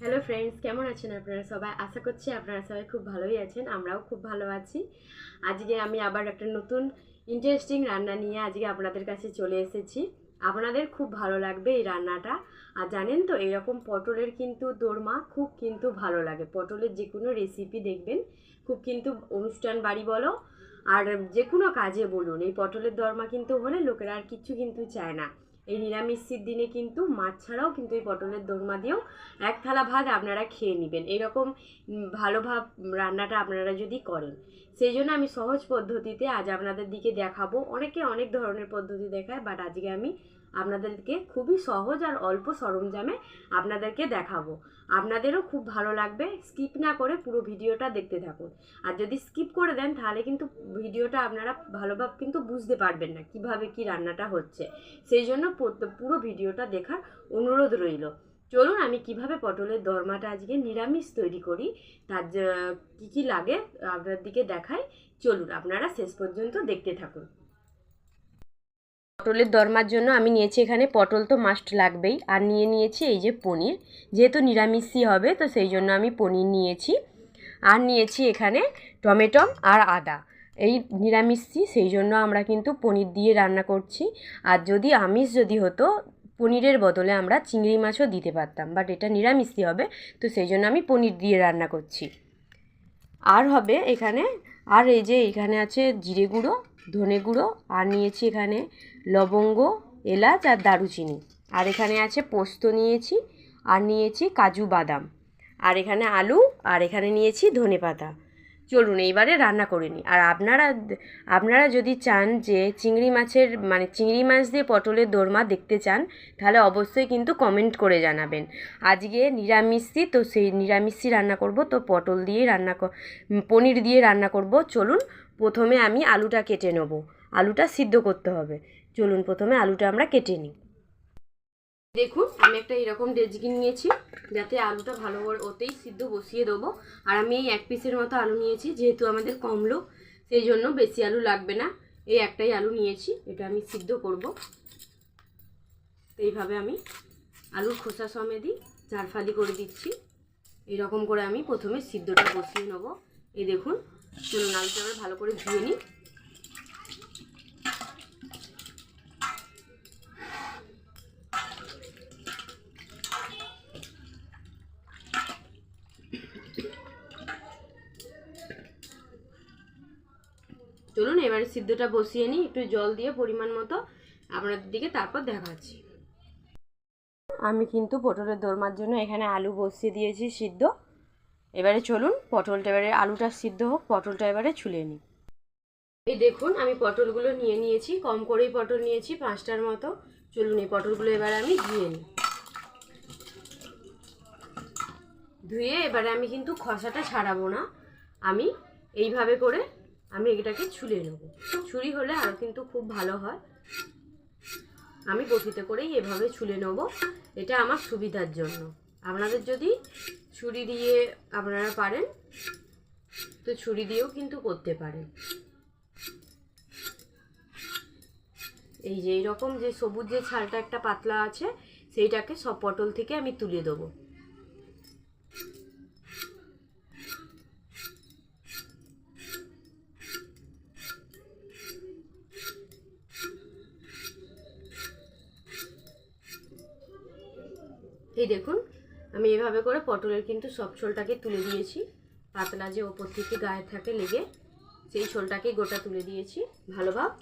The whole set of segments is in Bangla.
হ্যালো ফ্রেন্ডস, কেমন আছেন আপনারা সবাই? আশা করছি আপনারা সবাই খুব ভালোই আছেন। আমরাও খুব ভালো আছি। আজকে আমি আবার একটা নতুন ইন্টারেস্টিং রান্না নিয়ে আজকে আপনাদের কাছে চলে এসেছি। আপনাদের খুব ভালো লাগবে এই রান্নাটা। আর জানেন তো, এরকম পটলের কিন্তু দোরমা খুব কিন্তু ভালো লাগে। পটলের যে কোনো রেসিপি দেখবেন খুব কিন্তু অনুষ্ঠান বাড়ি বলো আর যে কোনো কাজে বলুন, এই পটলের দোরমা কিন্তু হলে লোকেরা আর কিচ্ছু কিন্তু চায় না। এই নিরামিষের দিনে কিন্তু মাছ ছাড়াও কিন্তু এই পটলের দোরমা দিয়েও এক থালা ভাত আপনারা খেয়ে নেবেন। এরকম ভালো ভাব রান্নাটা আপনারা যদি করেন, সেই জন্য আমি সহজ পদ্ধতিতে আজ আপনাদের দিকে দেখাবো। অনেকে অনেক ধরনের পদ্ধতি দেখায়, বাট আজকে আমি আপনাদেরকে খুবই সহজ আর অল্প সরঞ্জামে আপনাদেরকে দেখাবো। আপনাদেরও খুব ভালো লাগবে। স্কিপ না করে পুরো ভিডিওটা দেখতে থাকুন। আর যদি স্কিপ করে দেন তাহলে কিন্তু ভিডিওটা আপনারা ভালোভাবে কিন্তু বুঝতে পারবেন না কিভাবে কি রান্নাটা হচ্ছে। সেই জন্য পুরো ভিডিওটা দেখার অনুরোধ রইল। চলুন আমি কিভাবে পটলের দোরমাটা আজকে নিরামিষ তৈরি করি, তার কী কী লাগে আপনার দিকে দেখাই। চলুন আপনারা শেষ পর্যন্ত দেখতে থাকুন। পটলের দোরমার জন্য আমি নিয়েছি এখানে পটল, তো মাস্ট লাগবেই। আর নিয়েছি এই যে পনির, যেহেতু নিরামিষই হবে তো সেই জন্য আমি পনির নিয়েছি। আর নিয়েছি এখানে টমেটো আর আদা। এই নিরামিষই, সেই জন্য আমরা কিন্তু পনির দিয়ে রান্না করছি। আর যদি আমিষ যদি হতো, পনিরের বদলে আমরা চিংড়ি মাছও দিতে পারতাম, বাট এটা নিরামিষই হবে তো সেই জন্য আমি পনির দিয়ে রান্না করছি। আর হবে এখানে, আর এই যে এখানে আছে জিরে গুঁড়ো, ধনে গুঁড়ো, আর নিয়েছি এখানে লবঙ্গ, এলাচ আর দারুচিনি। আর এখানে আছে পোস্ত নিয়েছি, আর নিয়েছি কাজু বাদাম, আর এখানে আলু, আর এখানে নিয়েছি ধনেপাতা। চলুন এইবারে রান্না করে নিই। আর আপনারা যদি চান যে চিংড়ি মাছের চিংড়ি মাছ দিয়ে পটলের দোরমা দেখতে চান, তাহলে অবশ্যই কিন্তু কমেন্ট করে জানাবেন। আজকে নিরামিষই তো, সেই নিরামিষই রান্না করব, তো পটল দিয়েই পনির দিয়ে রান্না করব। চলুন প্রথমে আমি আলুটা কেটে নেব। আলুটা সিদ্ধ করতে হবে। চলুন প্রথমে আলুটা আমরা কেটে নিই। দেখুন আমি একটা এরকম ডেচকি নিয়েছি, যাতে আলুটা ভালো করে ওতেই সিদ্ধ বসিয়ে দেবো। আর আমি এই 1 পিসের মতো আলু নিয়েছি, যেহেতু আমাদের কম লোক সেই জন্য বেশি আলু লাগবে না। এই একটাই আলু নিয়েছি, এটা আমি সিদ্ধ করব। এইভাবে আমি আলুর খোসা সমেতই চারফালি করে দিচ্ছি। এরকম করে আমি প্রথমে সিদ্ধটা বসিয়ে নেবো। এই দেখুন, চলুন আলুটা আমরা ভালো করে ধুয়ে নিই। চলুন এবারে সিদ্ধটা বসিয়ে নিই, একটু জল দিয়ে পরিমাণ মতো। আপনাদের দিকে তারপর দেখাচ্ছি। আমি কিন্তু পটলের দোরমার জন্য এখানে আলু বসিয়ে দিয়েছি সিদ্ধ। এবারে চলুন পটলটা, এবারে আলুটা সিদ্ধ হোক, পটলটা এবারে ছুলে নিই। এই দেখুন আমি পটলগুলো নিয়ে নিয়েছি, কম করেই পটল নিয়েছি 5টার মতো। চলুন এই পটলগুলো এবারে আমি ধুয়ে নিই। ধুয়ে এবারে আমি কিন্তু খোসাটা ছাড়াবো না, আমি এইভাবে করে আমি এটাকে ছুলে নেব। ছুরি হলে আরও কিন্তু খুব ভালো হয়। আমি বটিতে করেই এভাবে ছুলে নেব, এটা আমার সুবিধার জন্য। আপনাদের যদি ছুরি দিয়ে আপনারা পারেন তো ছুরি দিয়েও কিন্তু করতে পারেন। এই যে এইরকম যে সবুজ যে ছালটা একটা পাতলা আছে, সেইটাকে সব পটল থেকে আমি তুলে দেবো। এই দেখুন আমি এভাবে করে পটলের কিন্তু সব ছোলটাকে তুলে দিয়েছি। পাতলা যে ওপর থেকে গায়ে থাকে লেগে, সেই ছোলটাকে গোটা তুলে দিয়েছি ভালোভাবে।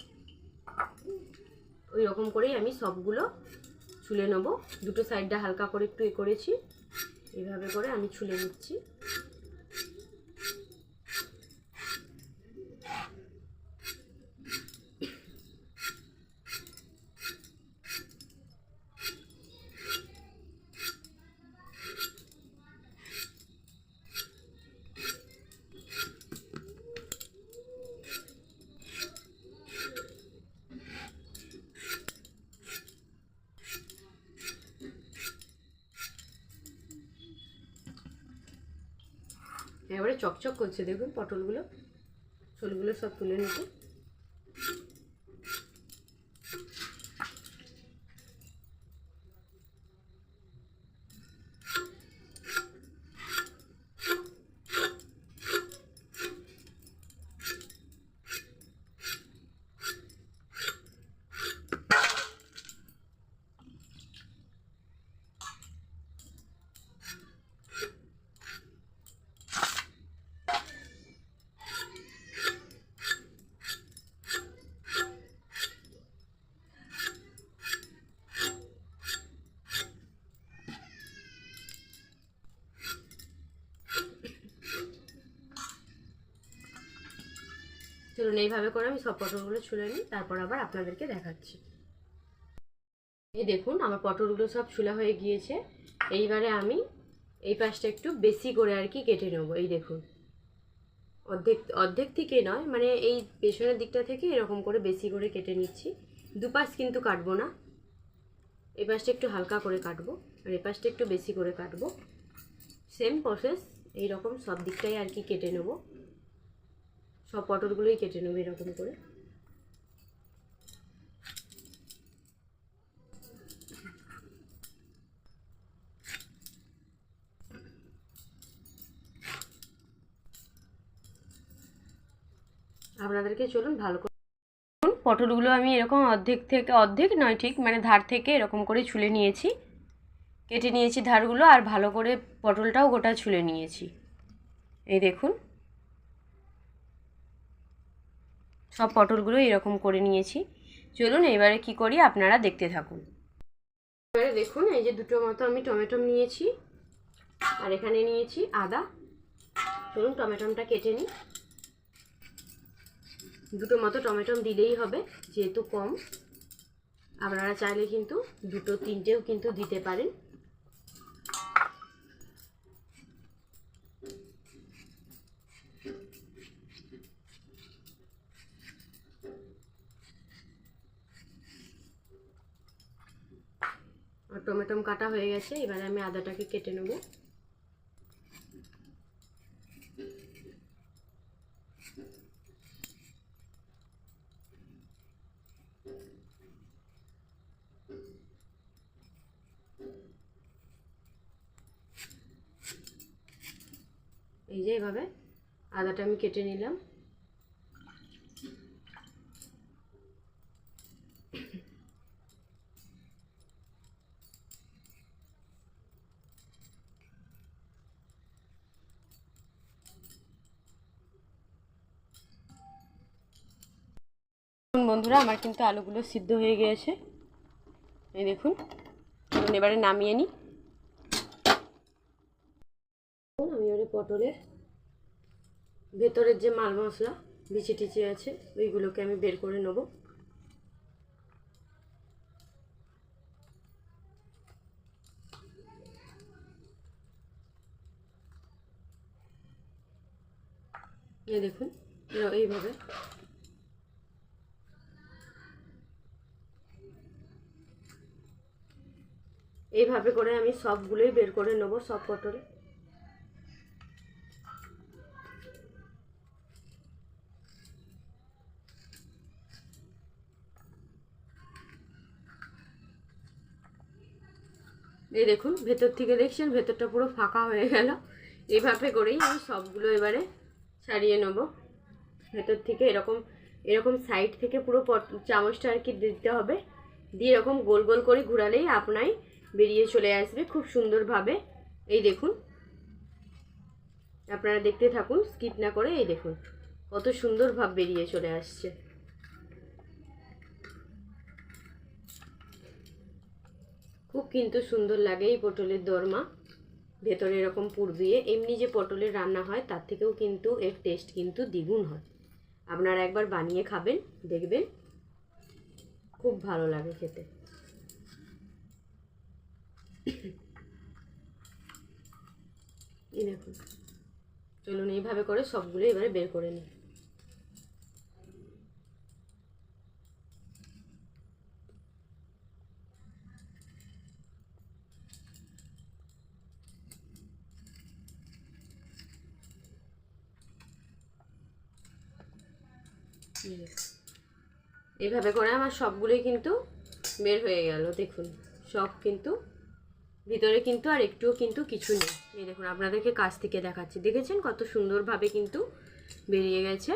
ওই রকম করেই আমি সবগুলো ছুলে নেব। দুটো সাইডটা হালকা করে একটু করেছি, এইভাবে করে আমি ছুলে নিচ্ছি। এবারে চকচক করছে, দেখুন পটলগুলো, ছোলগুলো সব তুলে নিতে। চলুন এইভাবে করে আমি সব পটলগুলো ছুলে নিই, তারপর আবার আপনাদেরকে দেখাচ্ছি। এই দেখুন আমার পটলগুলো সব ছুলা হয়ে গিয়েছে। এইবারে আমি এই পাশটা একটু বেশি করে আর কি কেটে নেব। এই দেখুন অর্ধেক থেকে নয়, মানে এই পেছনের দিকটা থেকে এরকম করে বেশি করে কেটে নিচ্ছি। দুপাশ কিন্তু কাটবো না, এই পাশটা একটু হালকা করে কাটবো আর এই পাশটা একটু বেশি করে কাটবো। সেম প্রসেস এইরকম সব দিকটাই আর কি কেটে নেব, সব পটলগুলোই কেটে নেব এরকম করে। আপনাদেরকে চলুন ভালো করে পটলগুলো আমি এরকম অর্ধেক নয় ঠিক, মানে ধার থেকে এরকম করে ছুলে নিয়েছি, কেটে নিয়েছি ধারগুলো, আর ভালো করে পটলটাও গোটা ছুলে নিয়েছি। এই দেখুন সব পটলগুলো এরকম করে নিয়েছি। চলুন এবারে কি করি আপনারা দেখতে থাকুন। এবারে দেখুন এই যে দুটো মতো আমি টমেটো নিয়েছি আর এখানে নিয়েছি আদা। চলুন টমেটোটা কেটে নিই। দুটো মতো টমেটো দিলেই হবে, যেহেতু কম। আপনারা চাইলে কিন্তু দুটো তিনটেও কিন্তু দিতে পারেন। আর টমেটো কাটা হয়ে গেছে, এবারে আমি আদাটাকে কেটে নেব। এই যে এভাবে আদাটা আমি কেটে নিলাম। বন্ধুরা আমার কিন্তু আলুগুলো সিদ্ধ হয়ে গিয়েছে, এই দেখুন। এবারে নামিয়ে নিই। আমি এবারে পটলের ভেতরের যে মাল মশলা বিচি টিচি আছে ওইগুলোকে আমি বের করে নেব। এই দেখুন এইভাবে করে আমি সবগুলোই বের করে নেব, সব পটল। এই দেখুন ভেতর থেকে দেখছেন ভেতরটা পুরো ফাঁকা হয়ে গেল। এইভাবে করেই আমি সবগুলো এবারে ছাড়িয়ে নেব ভেতর থেকে। এরকম সাইড থেকে পুরো চামচটা আর কি দিতে হবে, দিয়ে এরকম গোল গোল করে ঘোরালেই আপনাই বেরিয়ে চলে আসবে খুব সুন্দরভাবে। এই দেখুন আপনারা দেখতে থাকুন স্কিপ না করে। এই দেখুন কত সুন্দরভাবে বেরিয়ে চলে আসছে। খুব কিন্তু সুন্দর লাগে এই পটলের দোরমা, ভেতরে এরকম পুর দিয়ে। এমনি যে পটলের রান্না হয় তার থেকেও কিন্তু এর টেস্ট কিন্তু দ্বিগুণ হয়। আপনারা একবার বানিয়ে খাবেন, দেখবেন খুব ভালো লাগে খেতে। এই দেখুন চলুন এইভাবে করে সবগুলো এবারে বের করে নিই। এইভাবে করে আমার সবগুলোই কিন্তু বের হয়ে গেল। দেখুন সব কিন্তু ভিতরে কিন্তু আর একটুও কিন্তু কিছু নেই। এই দেখুন আপনাদেরকে কাছ থেকে দেখাচ্ছি, দেখেছেন কত সুন্দরভাবে কিন্তু বেরিয়ে গেছে।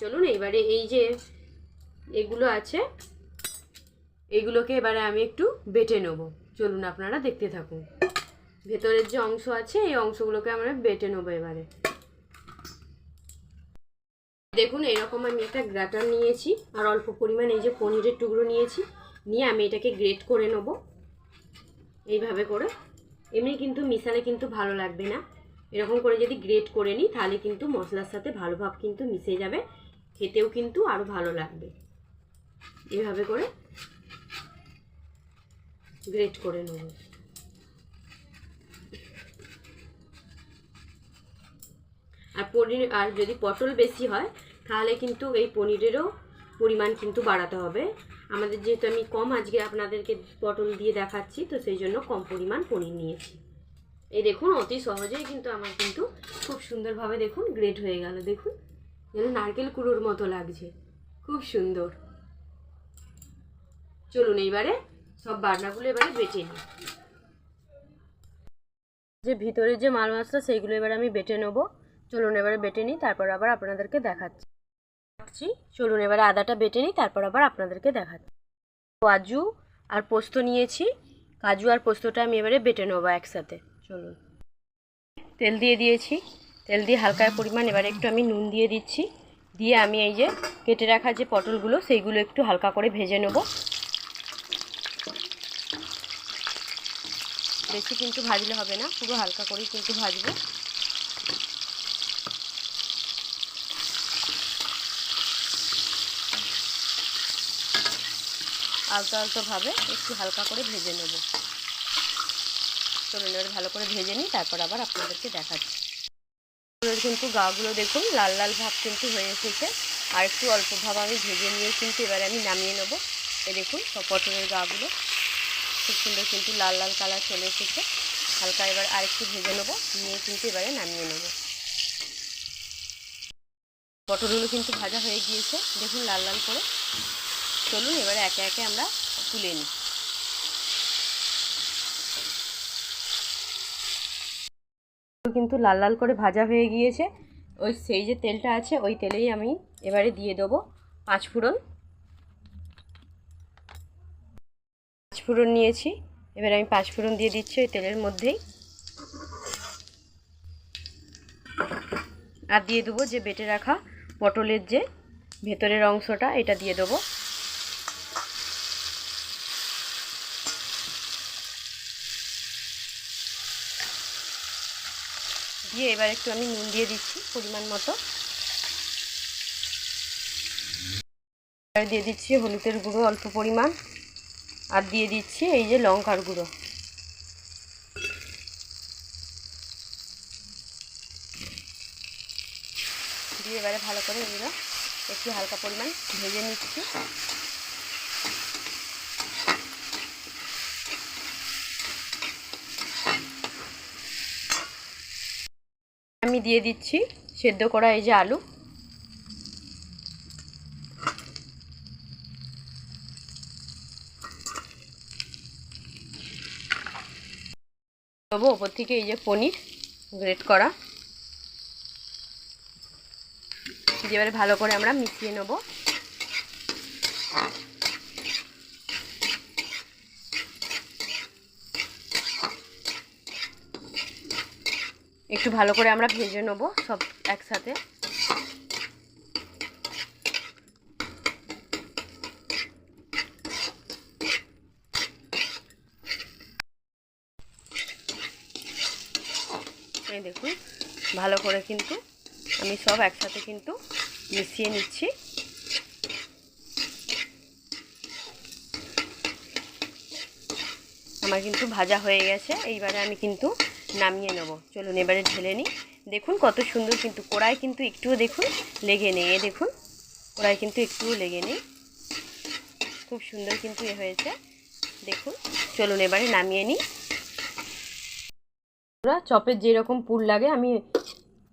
চলুন এবারে এই যে এগুলো আছে এইগুলোকে এবারে আমি একটু বেটে নেব। চলুন আপনারা দেখতে থাকুন। ভেতরের যে অংশ আছে এই অংশগুলোকে আমরা বেটে নেবো এবারে। দেখুন এরকম আমি একটা গ্রাটার নিয়েছি আর অল্প পরিমাণ এই যে পনিরের টুকরো নিয়েছি, নিয়ে আমি এটাকে গ্রেট করে নেব এইভাবে করে। এমনি কিন্তু মিশালে কিন্তু ভালো লাগবে না, এরকম করে যদি গ্রেট করে নিই তাহলে কিন্তু মশলার সাথে ভালোভাবে কিন্তু মিশে যাবে, খেতেও কিন্তু আরও ভালো লাগবে। এভাবে করে গ্রেট করে নেব। আর পনির, আর যদি পটল বেশি হয় তাহলে কিন্তু এই পনিরেরও পরিমাণ কিন্তু বাড়াতে হবে। আমাদের যেহেতু আমি কম আজকে আপনাদেরকে পটল দিয়ে দেখাচ্ছি, তো সেই জন্য কম পরিমাণ পনির নিয়েছি। এই দেখুন অতি সহজেই কিন্তু আমার কিন্তু খুব সুন্দরভাবে দেখুন গ্রেট হয়ে গেল। দেখুন যেন নারকেল কুড়োর মতো লাগছে, খুব সুন্দর। চলুন এইবারে সব বাটনাগুলো এবারে বেটে নিই। যে ভিতরে যে মাল মশলা সেইগুলো এবারে আমি বেটে নেব। চলুন এবারে বেটে নিই, তারপর আবার আপনাদেরকে দেখাচ্ছি। চলুন এবারে আদাটা বেটে নিই, তারপর আবার আপনাদেরকে দেখাচ্ছি। কাজু আর পোস্ত নিয়েছি, কাজু আর পোস্তটা আমি এবারে বেটে নেবো একসাথে। চলুন, তেল দিয়ে দিয়েছি, তেল দিয়ে হালকা পরিমাণ এবারে একটু আমি নুন দিয়ে দিচ্ছি, দিয়ে আমি এই যে কেটে রাখা যে পটলগুলো সেইগুলো একটু হালকা করে ভেজে নেব। বেশি কিন্তু ভাজলে হবে না, পুরো হালকা করেই কিন্তু ভাজবো। আলতো আলতোভাবে একটু হালকা করে ভেজে নেব। চলুন এবার ভালো করে ভেজে নিই, তারপর আবার আপনাদেরকে দেখাচ্ছি। কিন্তু গাগুলো দেখুন লাল লাল ভাব কিন্তু হয়ে এসেছে, আর একটু অল্প ভাব আমি ভেজে নিয়ে কিন্তু এবারে আমি নামিয়ে নেব। এই দেখুন সব পটলের গাগুলো খুব সুন্দর কিন্তু লাল লাল কালার চলে এসেছে। হালকা এবার আরেকটু ভেজে নেব, নিয়ে কিন্তু এবারে নামিয়ে নেব। পটলগুলো কিন্তু ভাজা হয়ে গিয়েছে দেখুন লাল লাল করে। চলুন এবারে একে একে আমরা তুলে নিই। কিন্তু লাল লাল করে ভাজা হয়ে গিয়েছে। ওই সেই যে তেলটা আছে ওই তেলেই আমি এবারে দিয়ে দেবো পাঁচফোড়ন। পাঁচফোড়ন নিয়েছি, এবারে আমি পাঁচফোড়ন দিয়ে দিচ্ছি ওই তেলের মধ্যেই। আর দিয়ে দেবো যে বেটে রাখা পটলের যে ভেতরের অংশটা, এটা দিয়ে দেবো। দিয়ে এবার একটু আমি নুন দিয়ে দিচ্ছি পরিমাণ মতো। এবার দিয়ে দিচ্ছি হলুদের গুঁড়ো অল্প পরিমাণ, আর দিয়ে দিচ্ছি এই যে লঙ্কার গুঁড়ো। দিয়ে এবারে ভালো করে এগুলো একটু হালকা পরিমাণ ভেজে নিচ্ছি। আমি দিয়ে দিচ্ছি সেদ্ধ করা এই যে আলু। দেবো ওপর থেকে এই যে পনির গ্রেট করা। এবারে ভালো করে আমরা মিশিয়ে নেব। একটু ভালো করে আমরা ভেজে নেব সব একসাথে। এই দেখুন ভালো করে কিন্তু আমি সব একসাথে কিন্তু মিশিয়ে নিচ্ছি। আমার কিন্তু ভাজা হয়ে গেছে, এইবারে আমি কিন্তু নামিয়ে নেব। চলুন এবারে ঢেলে নিই। দেখুন কত সুন্দর কিন্তু কড়াই কিন্তু একটুও দেখুন লেগে নেই। এ দেখুন কড়াই কিন্তু একটুও লেগে নেই, খুব সুন্দর কিন্তু এ হয়েছে দেখুন। চলুন এবারে নামিয়ে নিই। চপের যেরকম পুর লাগে আমি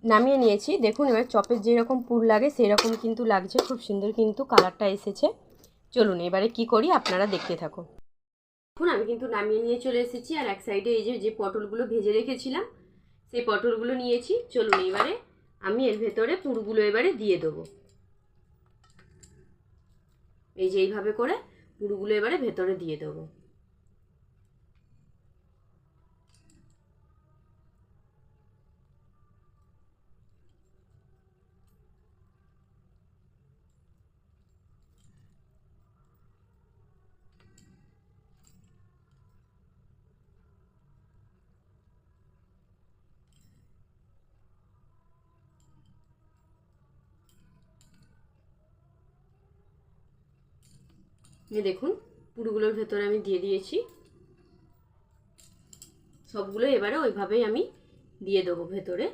নামিয়ে নিয়েছি। দেখুন এবার চপের যেরকম পুর লাগে সেই রকম কিন্তু লাগছে, খুব সুন্দর কিন্তু কালারটা এসেছে। চলুন এবারে কি করি আপনারা দেখতে থাকুন। দেখুন আমি কিন্তু নামিয়ে নিয়ে চলে এসেছি, আর এক সাইডে এই যে পটলগুলো ভেজে রেখেছিলাম সেই পটলগুলো নিয়েছি। চলুন এবারে আমি এর ভেতরে পুরগুলো এবারে দিয়ে দেবো। এই যে এইভাবে করে পুরগুলো এবারে ভেতরে দিয়ে দেবো। এই দেখুন পুরগুলোর ভেতরে আমি দিয়ে দিয়েছি সবগুলো। এবারে ওইভাবেই আমি দিয়ে দেবো ভেতরে।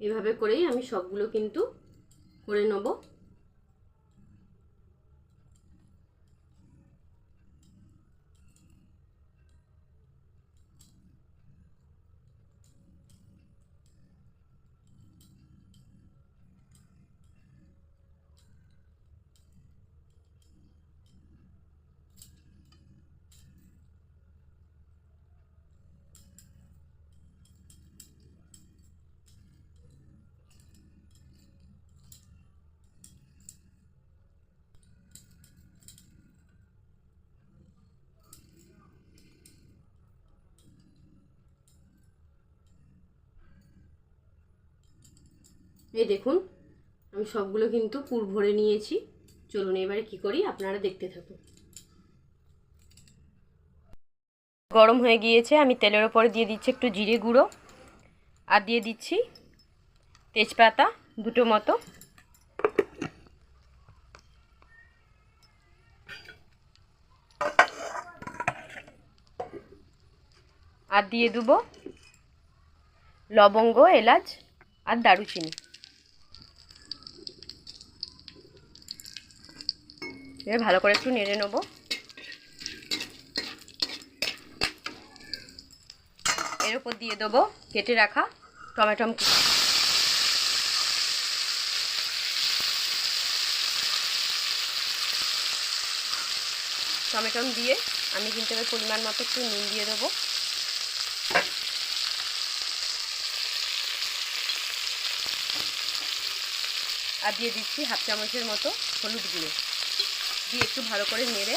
এভাবে করেই আমি সবগুলো কিন্তু করে নেব। এই দেখুন আমি সবগুলো কিন্তু পুর ভরে নিয়েছি। চলুন এবারে কি করি আপনারা দেখতে থাকুন। গরম হয়ে গিয়েছে, আমি তেলের ওপরে দিয়ে দিচ্ছি একটু জিরে গুঁড়ো আর দিয়ে দিচ্ছি তেজপাতা দুটো মতো, আর দিয়ে দেবো লবঙ্গ, এলাচ আর দারুচিনি। এবার ভালো করে একটু নেড়ে নেব। এর উপর দিয়ে দেবো কেটে রাখা টমেটো। টমেটো দিয়ে আমি কিন্তু এবার পরিমাণ মতো একটু নুন দিয়ে দেবো। আর দিয়ে দিচ্ছি হাফ চামচের মতো হলুদ গুঁড়ো দিয়ে একটু ভালো করে নেড়ে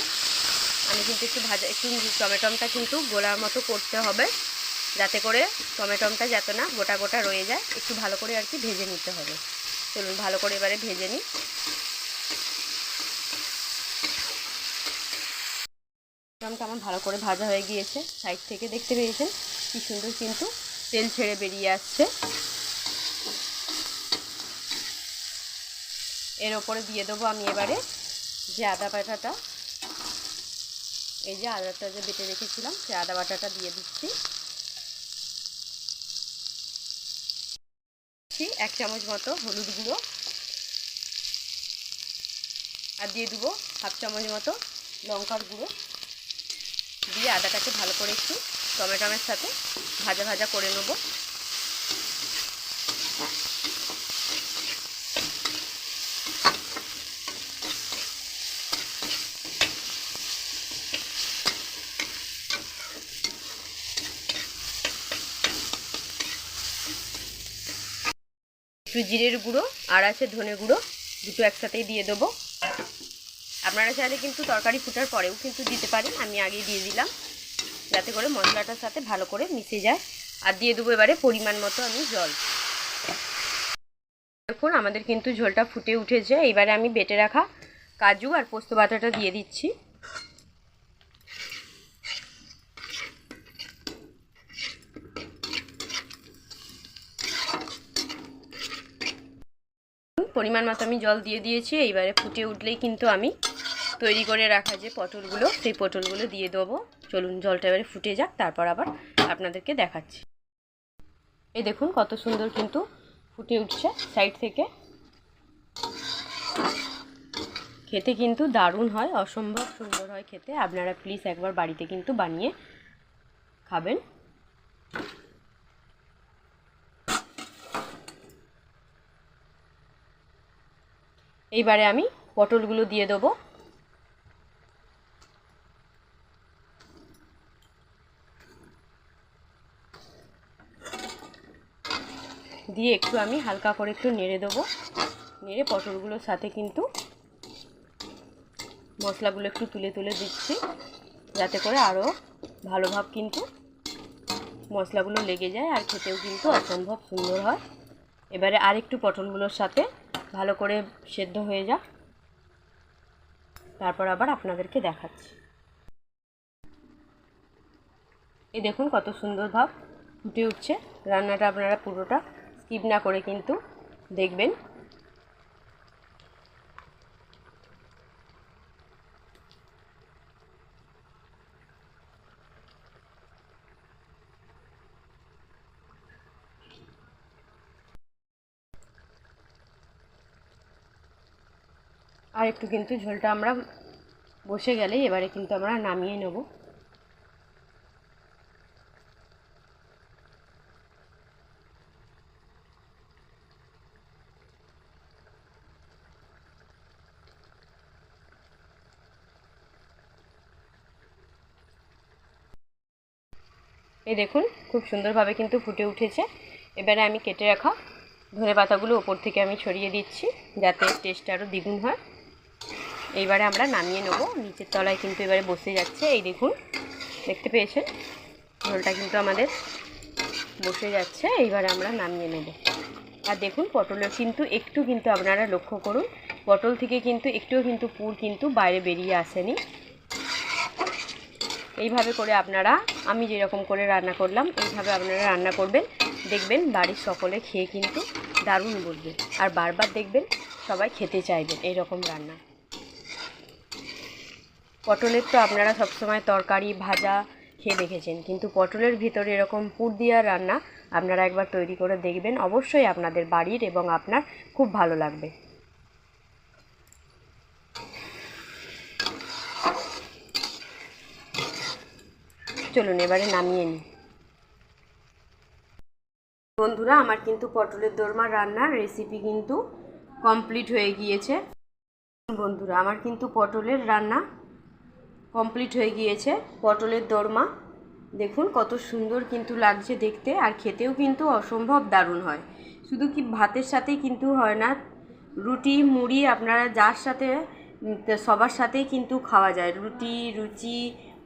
আমি কিন্তু একটু একটু টমেটোটা কিন্তু গোলার মতো করতে হবে, যাতে করে টমেটোটা যাতে না গোটা গোটা রয়ে যায়। একটু ভালো করে আর কি ভেজে নিতে হবে। চলুন ভালো করে এবারে ভেজে নিই। টমেটোটা আমার ভালো করে ভাজা হয়ে গিয়েছে। সাইড থেকে দেখতে পেয়েছেন কি সুন্দর কিন্তু তেল ছেড়ে বেরিয়ে আসছে। এর ওপরে দিয়ে দেবো আমি এবারে যে আদা বাটাটা, এই যে আদাটা যে বেটে রেখেছিলাম সেই আদা বাটাটা দিয়ে দিচ্ছি। 1 চামচ মতো হলুদ গুঁড়ো আর দিয়ে দেবো হাফ চামচ মতো লঙ্কার গুঁড়ো দিয়ে আদাটাকে ভালো করে একটু টমেটোর সাথে ভাজা ভাজা করে নেব। একটু জিরের গুঁড়ো আর আছে ধনে গুঁড়ো, দুটো একসাথেই দিয়ে দেবো। আপনারা চাইলে কিন্তু তরকারি ফুটার পরেও কিন্তু দিতে পারেন, আমি আগেই দিয়ে দিলাম যাতে করে মশলাটার সাথে ভালো করে মিশে যায়। আর দিয়ে দেবো এবারে পরিমাণ মতো আমি জল। দেখুন আমাদের কিন্তু ঝোলটা ফুটে উঠেছে। এবারে আমি বেটে রাখা কাজু আর পোস্ত বাটাটা দিয়ে দিচ্ছি। পরিমাণ মতো আমি জল দিয়ে দিয়েছি। এইবারে ফুটে উঠলেই কিন্তু আমি তৈরি করে রাখা যে পটলগুলো সেই পটলগুলো দিয়ে দেবো। চলুন জলটা এবারে ফুটে যাক, তারপর আবার আপনাদেরকে দেখাচ্ছি। এই দেখুন কত সুন্দর কিন্তু ফুটে উঠছে সাইড থেকে। খেতে কিন্তু দারুণ হয়, অসম্ভব সুন্দর হয় খেতে। আপনারা প্লিজ একবার বাড়িতে কিন্তু বানিয়ে খাবেন। এইবারে আমি পটলগুলো দিয়ে দেবো। দিয়ে একটু আমি হালকা করে একটু নেড়ে দেবো। নেড়ে পটলগুলোর সাথে কিন্তু মশলাগুলো একটু তুলে তুলে দিচ্ছি, যাতে করে আরও ভালোভাবে কিন্তু মশলাগুলো লেগে যায় আর খেতেও কিন্তু অসম্ভব সুন্দর হয়। এবারে আরেকটু পটলগুলোর সাথে ভালো করে সেদ্ধ হয়ে যাক, তারপর আবার আপনাদেরকে দেখাচ্ছি। এই দেখুন কত সুন্দর ভাব ফুটে উঠছে। রান্নাটা আপনারা পুরোটা স্কিপ না করে কিন্তু দেখবেন। আর একটু কিন্তু ঝোলটা আমরা বসে গেলেই এবারে কিন্তু আমরা নামিয়ে নেব। এই দেখুন খুব সুন্দরভাবে কিন্তু ফুটে উঠেছে। এবারে আমি কেটে রাখা ধনে পাতাগুলো ওপর থেকে আমি ছড়িয়ে দিচ্ছি, যাতে টেস্ট আরও দ্বিগুণ হয়। এইবারে আমরা নামিয়ে নেব। নিচের তলায় কিন্তু এবারে বসে যাচ্ছে। এই দেখুন, দেখতে পেয়েছেন ঝোলটা কিন্তু আমাদের বসে যাচ্ছে। এইবারে আমরা নামিয়ে নেব। আর দেখুন পটলের কিন্তু একটু আপনারা লক্ষ্য করুন, পটল থেকে কিন্তু একটুও কিন্তু পুর কিন্তু বাইরে বেরিয়ে আসেনি। এইভাবে করে আপনারা, আমি যেরকম করে রান্না করলাম এইভাবে আপনারা রান্না করবেন, দেখবেন বাড়ির সকলে খেয়ে কিন্তু দারুণ বলবে আর বারবার দেখবেন সবাই খেতে চাইবেন এই রকম রান্না। পটলের তো আপনারা সবসময় তরকারি ভাজা খেয়ে দেখেছেন, কিন্তু পটলের ভিতরে এরকম পুর দেওয়া রান্না আপনারা একবার তৈরি করে দেখবেন, অবশ্যই আপনাদের বাড়ির এবং আপনার খুব ভালো লাগবে। চলুন এবারে নামিয়ে নিই। বন্ধুরা, আমার কিন্তু পটলের দোরমা রান্নার রেসিপি কিন্তু কমপ্লিট হয়ে গিয়েছে। বন্ধুরা, আমার কিন্তু পটলের রান্না কমপ্লিট হয়ে গিয়েছে। পটলের দোরমা দেখুন কত সুন্দর কিন্তু লাগছে দেখতে, আর খেতেও কিন্তু অসম্ভব দারুণ হয়। শুধু কি ভাতের সাথেই কিন্তু হয় না, রুটি মুড়ি আপনারা যার সাথে সবার সাথেই কিন্তু খাওয়া যায়। রুটি লুচি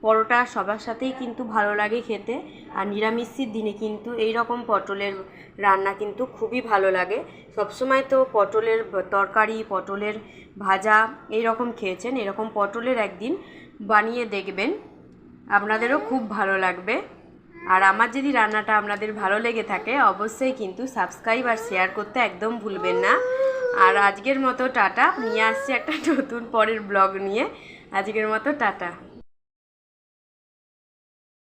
পরোটা সবার সাথেই কিন্তু ভালো লাগে খেতে। আর নিরামিষের দিনে কিন্তু এই রকম পটলের রান্না কিন্তু খুবই ভালো লাগে। সবসময় তো পটলের তরকারি পটলের ভাজা এই রকম খেয়েছেন, এরকম পটলের একদিন বানিয়ে দেখবেন, আপনাদেরও খুব ভালো লাগবে। আর আমার যদি রান্নাটা আপনাদের ভালো লেগে থাকে অবশ্যই কিন্তু সাবস্ক্রাইব আর শেয়ার করতে একদম ভুলবেন না। আর আজকের মতো টাটা, নিয়ে আসছি একটা নতুন পরের ব্লগ নিয়ে। আজকের মতো টাটা।